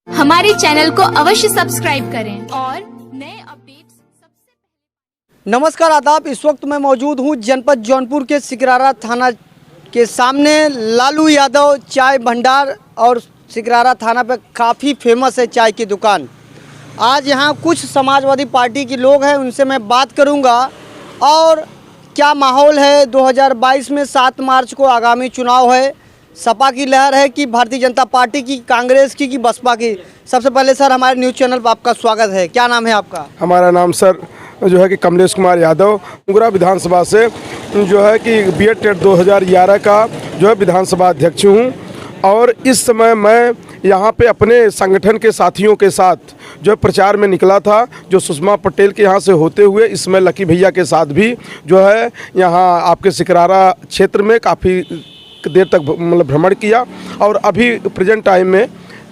हमारे चैनल को अवश्य सब्सक्राइब करें और नए अपडेट्स सबसे नमस्कार आदाब। इस वक्त मैं मौजूद हूं जनपद जौनपुर के सिकरारा थाना के सामने। लालू यादव चाय भंडार और सिकरारा थाना पे काफ़ी फेमस है चाय की दुकान। आज यहां कुछ समाजवादी पार्टी के लोग हैं, उनसे मैं बात करूंगा और क्या माहौल है। 2022 में 7 मार्च को आगामी चुनाव है। सपा की लहर है कि भारतीय जनता पार्टी की, कांग्रेस की कि बसपा की। सबसे पहले सर हमारे न्यूज़ चैनल पर आपका स्वागत है। क्या नाम है आपका? हमारा नाम सर जो है कि कमलेश कुमार यादव, मुंगरा विधानसभा से जो है कि बीएड टेट 2011 का जो है विधानसभा अध्यक्ष हूँ। और इस समय मैं यहाँ पे अपने संगठन के साथियों के साथ जो है प्रचार में निकला था, जो सुषमा पटेल के यहाँ से होते हुए इसमें लकी भैया के साथ भी जो है यहाँ आपके सिकरारा क्षेत्र में काफ़ी देर तक मतलब भ्रमण किया। और अभी प्रेजेंट टाइम में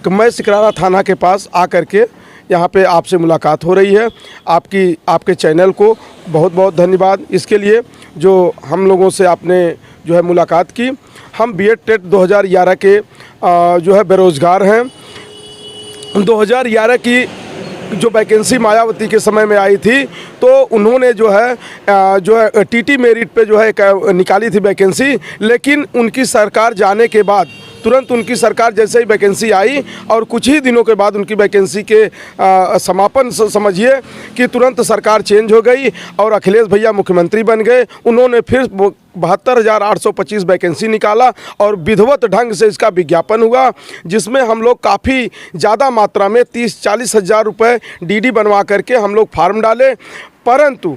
मैं सिकरारा थाना के पास आकर के यहाँ पे आपसे मुलाकात हो रही है। आपके चैनल को बहुत बहुत धन्यवाद इसके लिए जो हम लोगों से आपने जो है मुलाकात की। हम बीएड टेट 2011 के जो है बेरोज़गार हैं। 2011 की जो वैकेंसी मायावती के समय में आई थी तो उन्होंने जो है टीटी मेरिट पे जो है निकाली थी वैकेंसी, लेकिन उनकी सरकार जाने के बाद तुरंत उनकी सरकार जैसे ही वैकेंसी आई और कुछ ही दिनों के बाद उनकी वैकेंसी के समापन समझिए कि तुरंत सरकार चेंज हो गई और अखिलेश भैया मुख्यमंत्री बन गए। उन्होंने फिर 72,825 वैकेंसी निकाला और विधिवत ढंग से इसका विज्ञापन हुआ, जिसमें हम लोग काफ़ी ज़्यादा मात्रा में 30-40 हज़ार रुपये डीडी बनवा करके हम लोग फार्म डाले। परंतु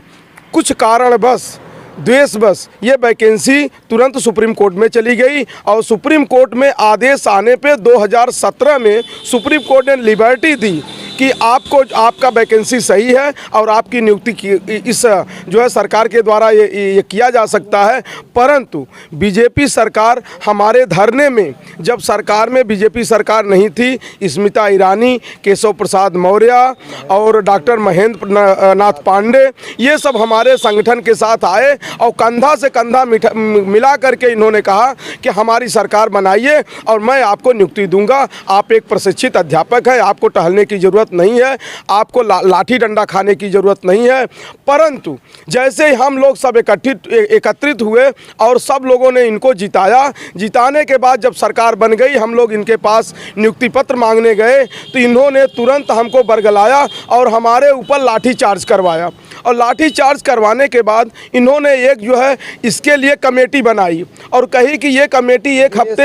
कुछ कारणवश द्वेषवश ये वैकेंसी तुरंत सुप्रीम कोर्ट में चली गई और सुप्रीम कोर्ट में आदेश आने पे 2017 में सुप्रीम कोर्ट ने लिबर्टी दी कि आपका वैकेंसी सही है और आपकी नियुक्ति इस जो है सरकार के द्वारा ये किया जा सकता है। परंतु बीजेपी सरकार हमारे धरने में, जब सरकार में बीजेपी सरकार नहीं थी, स्मिता ईरानी, केशव प्रसाद मौर्य और डॉक्टर महेंद्र नाथ पांडे ये सब हमारे संगठन के साथ आए और कंधा से कंधा मिला करके इन्होंने कहा कि हमारी सरकार बनाइए और मैं आपको नियुक्ति दूंगा। आप एक प्रशिक्षित अध्यापक हैं, आपको टहलने की ज़रूरत नहीं है, आपको लाठी डंडा खाने की ज़रूरत नहीं है। परंतु जैसे ही हम लोग सब एकत्रित हुए और सब लोगों ने इनको जिताया, जिताने के बाद जब सरकार बन गई, हम लोग इनके पास नियुक्ति पत्र मांगने गए तो इन्होंने तुरंत हमको बरगलाया और हमारे ऊपर लाठी चार्ज करवाया। और लाठी चार्ज करवाने के बाद इन्होंने एक जो है इसके लिए कमेटी बनाई और कही कि ये कमेटी एक हफ्ते,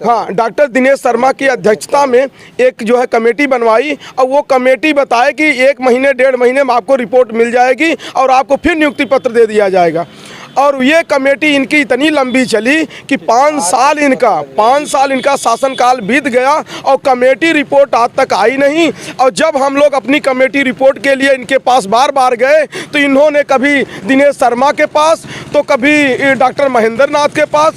हाँ, डॉक्टर दिनेश शर्मा की अध्यक्षता में एक जो है कमेटी बनवाई और वो कमेटी बताए कि 1 महीने 1.5 महीने में आपको रिपोर्ट मिल जाएगी और आपको फिर नियुक्ति पत्र दे दिया जाएगा। और ये कमेटी इनकी इतनी लंबी चली कि 5 साल इनका शासनकाल बीत गया और कमेटी रिपोर्ट आज तक आई नहीं। और जब हम लोग अपनी कमेटी रिपोर्ट के लिए इनके पास बार बार गए तो इन्होंने कभी दिनेश शर्मा के पास तो कभी डॉक्टर महेंद्र नाथ के पास,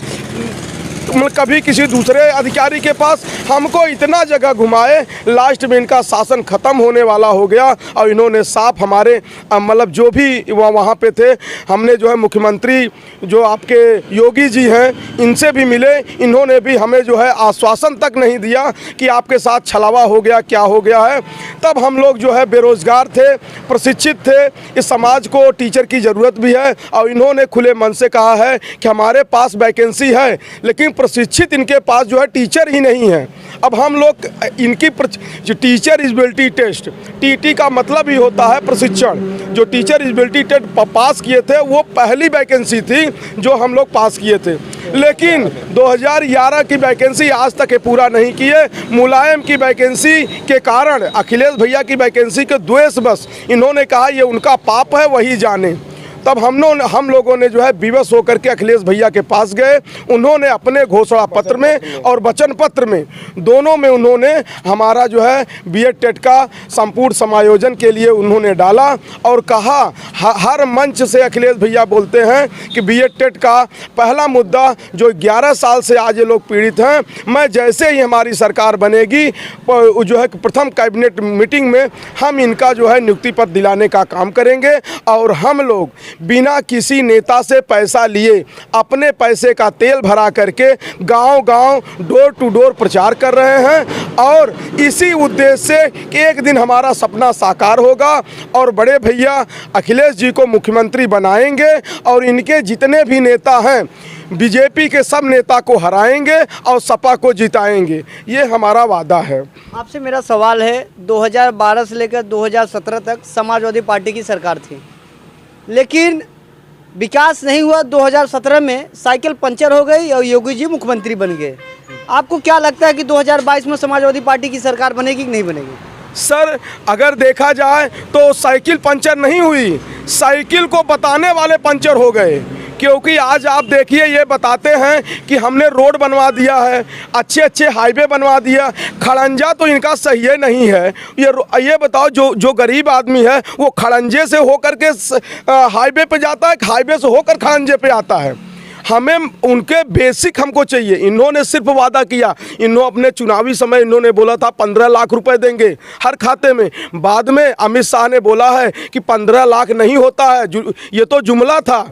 कभी किसी दूसरे अधिकारी के पास, हमको इतना जगह घुमाए, लास्ट में इनका शासन ख़त्म होने वाला हो गया। और इन्होंने साफ हमारे मतलब जो भी वहाँ पे थे, हमने जो है मुख्यमंत्री जो आपके योगी जी हैं इनसे भी मिले, इन्होंने भी हमें जो है आश्वासन तक नहीं दिया कि आपके साथ छलावा हो गया, क्या हो गया है। तब हम लोग जो है बेरोज़गार थे, प्रशिक्षित थे, इस समाज को टीचर की ज़रूरत भी है और इन्होंने खुले मन से कहा है कि हमारे पास वैकेंसी है लेकिन प्रशिक्षित इनके पास जो है टीचर ही नहीं है। अब हम लोग इनकी जो टीचर एलिजिबिलिटी टेस्ट, टीटी का मतलब ही होता है प्रशिक्षण, जो टीचर एलिजिबिलिटी टेस्ट पास किए थे वो पहली वैकेंसी थी जो हम लोग पास किए थे। लेकिन 2011 की वैकेंसी आज तक पूरा नहीं किए। मुलायम की वैकेंसी के कारण, अखिलेश भैया की वैकेंसी के द्वेषवश इन्होंने कहा ये उनका पाप है, वही जाने। तब हम लोगों ने जो है विवश होकर के अखिलेश भैया के पास गए। उन्होंने अपने घोषणा पत्र में और वचन पत्र में, दोनों में उन्होंने हमारा जो है बीएड टेट का संपूर्ण समायोजन के लिए उन्होंने डाला और कहा, हर मंच से अखिलेश भैया बोलते हैं कि बीएड टेट का पहला मुद्दा जो 11 साल से आज ये लोग पीड़ित हैं, मैं जैसे ही हमारी सरकार बनेगी जो है प्रथम कैबिनेट मीटिंग में हम इनका जो है नियुक्ति पत्र दिलाने का काम करेंगे और हम लोग बिना किसी नेता से पैसा लिए अपने पैसे का तेल भरा करके गांव-गांव डोर टू डोर प्रचार कर रहे हैं और इसी उद्देश्य से कि एक दिन हमारा सपना साकार होगा और बड़े भैया अखिलेश जी को मुख्यमंत्री बनाएंगे और इनके जितने भी नेता हैं बीजेपी के सब नेता को हराएंगे और सपा को जिताएंगे, ये हमारा वादा है। आपसे मेरा सवाल है, 2012 से लेकर 2017 तक समाजवादी पार्टी की सरकार थी, लेकिन विकास नहीं हुआ। 2017 में साइकिल पंचर हो गई और योगी जी मुख्यमंत्री बन गए। आपको क्या लगता है कि 2022 में समाजवादी पार्टी की सरकार बनेगी कि नहीं बनेगी? सर, अगर देखा जाए तो साइकिल पंचर नहीं हुई, साइकिल को बताने वाले पंचर हो गए। क्योंकि आज आप देखिए, ये बताते हैं कि हमने रोड बनवा दिया है, अच्छे अच्छे हाईवे बनवा दिया, खड़ंजा तो इनका सही है नहीं है। ये बताओ, जो गरीब आदमी है वो खड़ंजे से होकर के हाईवे पे जाता है, हाईवे से होकर खड़ंजे पे आता है। हमें उनके बेसिक हमको चाहिए। इन्होंने सिर्फ वादा किया, इन्होंने अपने चुनावी समय इन्होंने बोला था 15 लाख रुपए देंगे हर खाते में। बाद में अमित शाह ने बोला है कि 15 लाख नहीं होता है, ये तो जुमला था।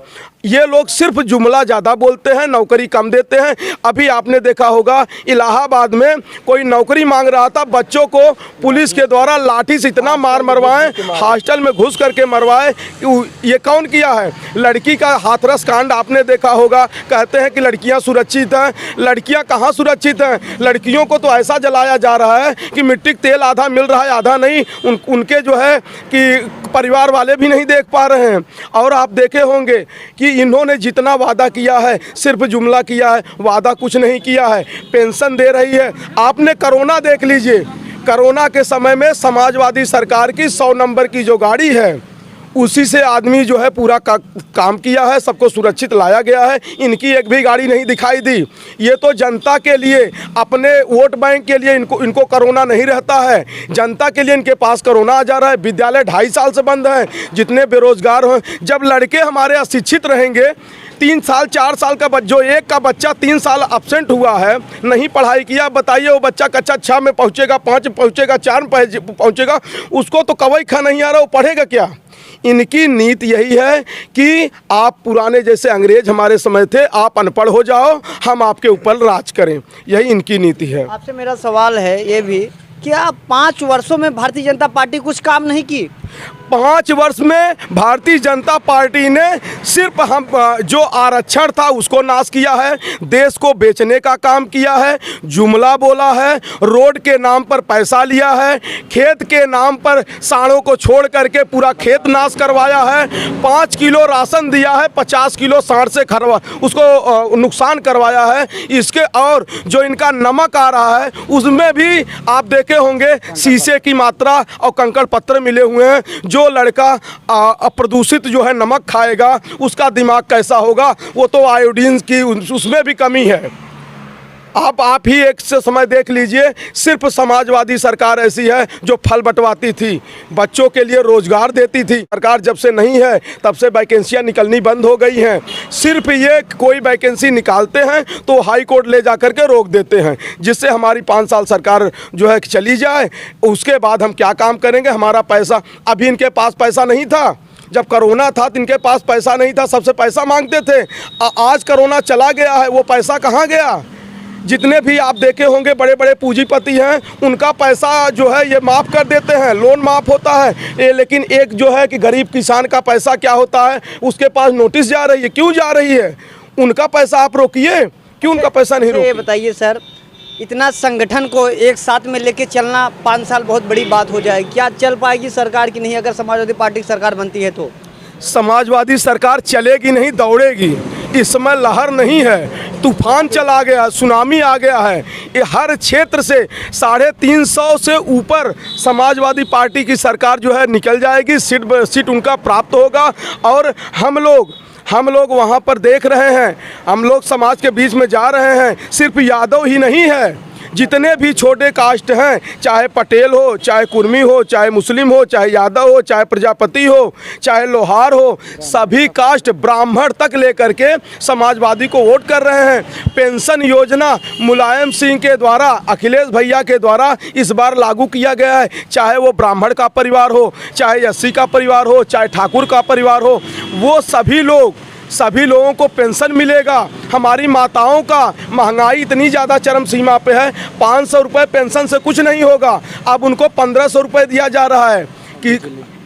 ये लोग सिर्फ जुमला ज़्यादा बोलते हैं, नौकरी कम देते हैं। अभी आपने देखा होगा इलाहाबाद में कोई नौकरी मांग रहा था, बच्चों को पुलिस के द्वारा लाठी से इतना मरवाए, हॉस्टल में घुस करके मरवाए। ये कौन किया है? लड़की का हाथरस कांड आपने देखा होगा। कहते हैं कि लड़कियां सुरक्षित हैं, लड़कियां कहाँ सुरक्षित हैं? लड़कियों को तो ऐसा जलाया जा रहा है कि मिट्टी का तेल आधा मिल रहा है, आधा नहीं। उनके जो है कि परिवार वाले भी नहीं देख पा रहे हैं। और आप देखे होंगे कि इन्होंने जितना वादा किया है सिर्फ जुमला किया है, वादा कुछ नहीं किया है। पेंशन दे रही है। आपने कोरोना देख लीजिए, कोरोना के समय में समाजवादी सरकार की 100 नंबर की जो गाड़ी है उसी से आदमी जो है पूरा काम किया है, सबको सुरक्षित लाया गया है। इनकी एक भी गाड़ी नहीं दिखाई दी। ये तो जनता के लिए, अपने वोट बैंक के लिए इनको कोरोना नहीं रहता है। जनता के लिए इनके पास कोरोना आ जा रहा है। विद्यालय 2.5 साल से बंद है, जितने बेरोजगार हैं। जब लड़के हमारे अशिक्षित रहेंगे, 3 साल 4 साल का जो एक का बच्चा 3 साल एब्सेंट हुआ है, नहीं पढ़ाई किया, बताइए वो बच्चा कक्षा 6 में पहुँचेगा, 5 में पहुँचेगा, 4 में पहुँचेगा, उसको तो कवई खा नहीं आ रहा, वो पढ़ेगा क्या? इनकी नीति यही है कि आप पुराने जैसे अंग्रेज हमारे समय थे, आप अनपढ़ हो जाओ, हम आपके ऊपर राज करें, यही इनकी नीति है। आपसे मेरा सवाल है ये भी, क्या 5 वर्षों में भारतीय जनता पार्टी कुछ काम नहीं की? 5 वर्ष में भारतीय जनता पार्टी ने सिर्फ हम जो आरक्षण था उसको नाश किया है, देश को बेचने का काम किया है, जुमला बोला है, रोड के नाम पर पैसा लिया है, खेत के नाम पर साड़ों को छोड़ करके पूरा खेत नाश करवाया है। 5 किलो राशन दिया है, 50 किलो साड़ से उसको नुकसान करवाया है। इसके और जो इनका नमक आ रहा है उसमें भी आप देखे होंगे शीशे की मात्रा और कंकड़ पत्थर मिले हुए हैं। जो लड़का अप्रदूषित जो है नमक खाएगा उसका दिमाग कैसा होगा? वो तो आयोडीन की उसमें भी कमी है। आप ही एक से समय देख लीजिए, सिर्फ समाजवादी सरकार ऐसी है जो फल बंटवाती थी, बच्चों के लिए रोजगार देती थी। सरकार जब से नहीं है तब से वैकेंसियां निकलनी बंद हो गई हैं। सिर्फ ये कोई वैकेंसी निकालते हैं तो हाई कोर्ट ले जा कर के रोक देते हैं, जिससे हमारी 5 साल सरकार जो है चली जाए। उसके बाद हम क्या काम करेंगे? हमारा पैसा, अभी इनके पास पैसा नहीं था, जब कोरोना था तो इनके पास पैसा नहीं था, सबसे पैसा मांगते थे। आज कोरोना चला गया है, वो पैसा कहाँ गया? जितने भी आप देखे होंगे बड़े बड़े पूंजीपति हैं, उनका पैसा जो है ये माफ़ कर देते हैं, लोन माफ़ होता है। लेकिन एक जो है कि गरीब किसान का पैसा क्या होता है, उसके पास नोटिस जा रही है। क्यों जा रही है? उनका पैसा आप रोकिए, क्यों उनका पैसा नहीं रोकिए? ये बताइए सर, इतना संगठन को एक साथ में लेके चलना 5 साल बहुत बड़ी बात हो जाए, क्या चल पाएगी सरकार की नहीं अगर समाजवादी पार्टी की सरकार बनती है तो? समाजवादी सरकार चलेगी नहीं, दौड़ेगी। इस समय लहर नहीं है, तूफान चला गया, सुनामी आ गया है। ये हर क्षेत्र से 350 से ऊपर समाजवादी पार्टी की सरकार जो है निकल जाएगी, सीट उनका प्राप्त होगा। और हम लोग वहाँ पर देख रहे हैं, हम लोग समाज के बीच में जा रहे हैं। सिर्फ यादव ही नहीं है, जितने भी छोटे कास्ट हैं, चाहे पटेल हो, चाहे कुर्मी हो, चाहे मुस्लिम हो, चाहे यादव हो, चाहे प्रजापति हो, चाहे लोहार हो, सभी कास्ट ब्राह्मण तक लेकर के समाजवादी को वोट कर रहे हैं। पेंशन योजना मुलायम सिंह के द्वारा, अखिलेश भैया के द्वारा इस बार लागू किया गया है। चाहे वो ब्राह्मण का परिवार हो, चाहे एससी का परिवार हो, चाहे ठाकुर का परिवार हो, वो सभी लोगों को पेंशन मिलेगा। हमारी माताओं का महंगाई इतनी ज़्यादा चरम सीमा पे है, 500 रुपये पेंशन से कुछ नहीं होगा, अब उनको 1500 रुपये दिया जा रहा है कि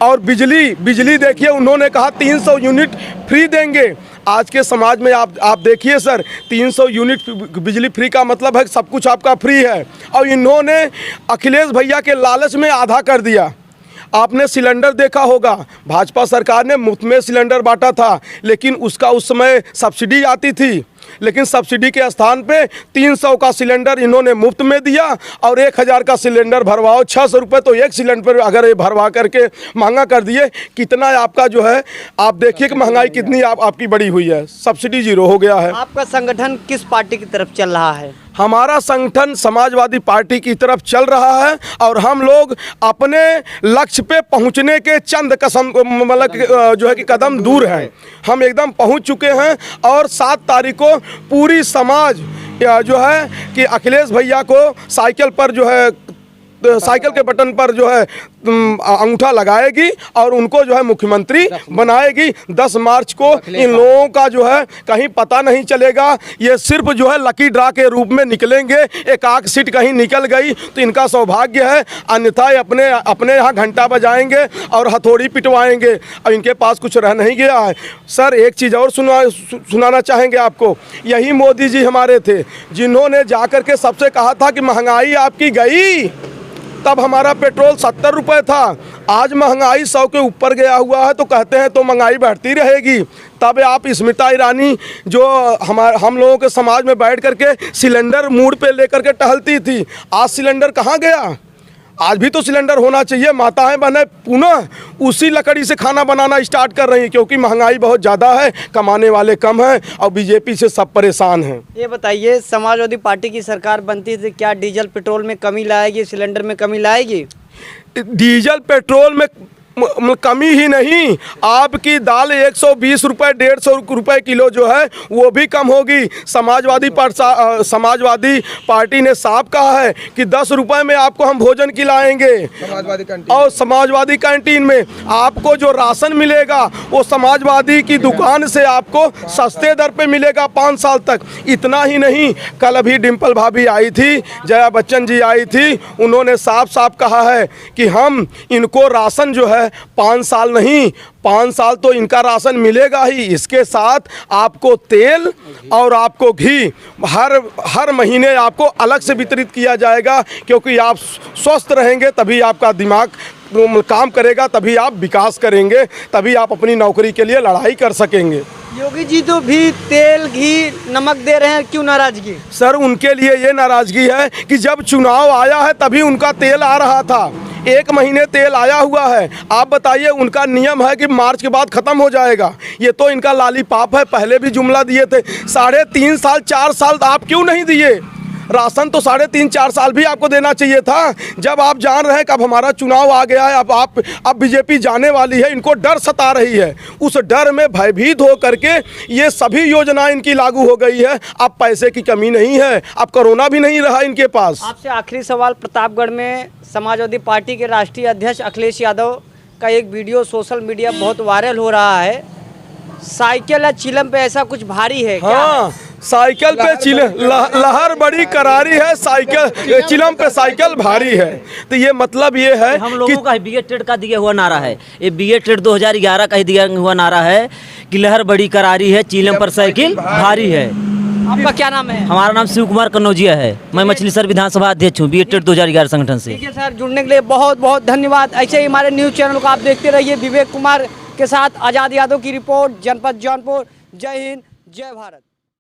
और बिजली देखिए, उन्होंने कहा 300 यूनिट फ्री देंगे। आज के समाज में आप देखिए सर, 300 यूनिट बिजली फ्री का मतलब है सब कुछ आपका फ्री है, और इन्होंने अखिलेश भैया के लालच में आधा कर दिया। आपने सिलेंडर देखा होगा, भाजपा सरकार ने मुफ्त में सिलेंडर बांटा था, लेकिन उसका उस समय सब्सिडी आती थी, लेकिन सब्सिडी के स्थान पे 300 का सिलेंडर इन्होंने मुफ्त में दिया, और 1000 का सिलेंडर भरवाओ 600 रुपये, तो एक सिलेंडर अगर ये भरवा करके महंगा कर दिए, कितना आपका जो है, आप देखिए कि महंगाई कितनी आपकी बढ़ी हुई है, सब्सिडी जीरो हो गया है। आपका संगठन किस पार्टी की तरफ चल रहा है? हमारा संगठन समाजवादी पार्टी की तरफ चल रहा है, और हम लोग अपने लक्ष्य पे पहुंचने के चंद मतलब जो है कि कदम दूर हैं। हम एकदम पहुंच चुके हैं, और 7 तारीख को पूरी समाज जो है कि अखिलेश भैया को साइकिल पर जो है, साइकिल के बटन पर जो है अंगूठा लगाएगी, और उनको जो है मुख्यमंत्री बनाएगी। 10 मार्च को इन लोगों का जो है कहीं पता नहीं चलेगा, ये सिर्फ जो है लकी ड्रा के रूप में निकलेंगे। एक आख सीट कहीं निकल गई तो इनका सौभाग्य है, अन्यथा अपने यहाँ घंटा बजाएंगे और हथौड़ी पिटवाएंगे। अब इनके पास कुछ रह नहीं गया है। सर एक चीज़ और सुनाना चाहेंगे आपको। यही मोदी जी हमारे थे जिन्होंने जाकर के सबसे कहा था कि महंगाई आपकी गई, तब हमारा पेट्रोल 70 रुपये था, आज महंगाई 100 के ऊपर गया हुआ है, तो कहते हैं तो महंगाई बढ़ती रहेगी। तब आप स्मृति ईरानी जो हम लोगों के समाज में बैठ करके सिलेंडर मूड पे लेकर के टहलती थी, आज सिलेंडर कहाँ गया? आज भी तो सिलेंडर होना चाहिए। माताएं बहनें पुनः उसी लकड़ी से खाना बनाना स्टार्ट कर रही हैं, क्योंकि महंगाई बहुत ज़्यादा है, कमाने वाले कम हैं, और बीजेपी से सब परेशान हैं। ये बताइए, समाजवादी पार्टी की सरकार बनती थी, क्या डीजल पेट्रोल में कमी लाएगी, सिलेंडर में कमी लाएगी? डीजल पेट्रोल में कमी ही नहीं, आपकी दाल 120 रुपये 150 रुपये किलो जो है वो भी कम होगी। समाजवादी पार्टी ने साफ कहा है कि 10 रुपये में आपको हम भोजन खिलाएंगे, और समाजवादी कैंटीन में आपको जो राशन मिलेगा वो समाजवादी की दुकान से आपको सस्ते दर पे मिलेगा 5 साल तक। इतना ही नहीं, कल अभी डिम्पल भाभी आई थी, जया बच्चन जी आई थी, उन्होंने साफ साफ कहा है कि हम इनको राशन जो है 5 साल नहीं, 5 साल तो इनका राशन मिलेगा ही। इसके साथ आपको तेल और आपको घी हर महीने आपको अलग से वितरित किया जाएगा, क्योंकि आप स्वस्थ रहेंगे तभी आपका दिमाग काम करेगा, तभी आप विकास करेंगे, तभी आप अपनी नौकरी के लिए लड़ाई कर सकेंगे। योगी जी तो भी तेल घी नमक दे रहे हैं, क्यों नाराजगी? सर उनके लिए ये नाराजगी है कि जब चुनाव आया है तभी उनका तेल आ रहा था, 1 महीने तेल आया हुआ है। आप बताइए, उनका नियम है कि मार्च के बाद ख़त्म हो जाएगा। ये तो इनका लालीपाप है, पहले भी जुमला दिए थे। 3.5 साल 4 साल आप क्यों नहीं दिए? राशन तो 3.5-4 साल भी आपको देना चाहिए था, जब आप जान रहे हैं कि अब हमारा चुनाव आ गया है, अब बीजेपी जाने वाली है, इनको डर सता रही है। उस डर में भयभीत हो करके ये सभी योजनाएं इनकी लागू हो गई है। अब पैसे की कमी नहीं है, अब कोरोना भी नहीं रहा इनके पास। आपसे आखिरी सवाल, प्रतापगढ़ में समाजवादी पार्टी के राष्ट्रीय अध्यक्ष अखिलेश यादव का एक वीडियो सोशल मीडिया बहुत वायरल हो रहा है, साइकिल या चिलम पे ऐसा कुछ भारी है क्या? हाँ, साइकिल पे लहर बड़ी करारी है, साइकिल चिलम पे साइकिल भारी है। तो ये मतलब ये है हम लोगों का BA ट्रेड का दिया हुआ नारा है, ये BA ट्रेड 2011 का ही दिया हुआ नारा है कि लहर बड़ी करारी है, चिलम पर साइकिल भारी है। आपका क्या नाम है? हमारा नाम शिव कुमार कन्नौजिया है, मैं मछलीशहर विधानसभा अध्यक्ष हूँ, BA ट्रेड 2011 संगठन से। ठीक है सर, जुड़ने के लिए बहुत बहुत धन्यवाद। ऐसे ही हमारे न्यूज़ चैनल को आप देखते रहिए। विवेक कुमार के साथ आज़ाद यादव की रिपोर्ट, जनपद जौनपुर। जय हिंद, जय भारत।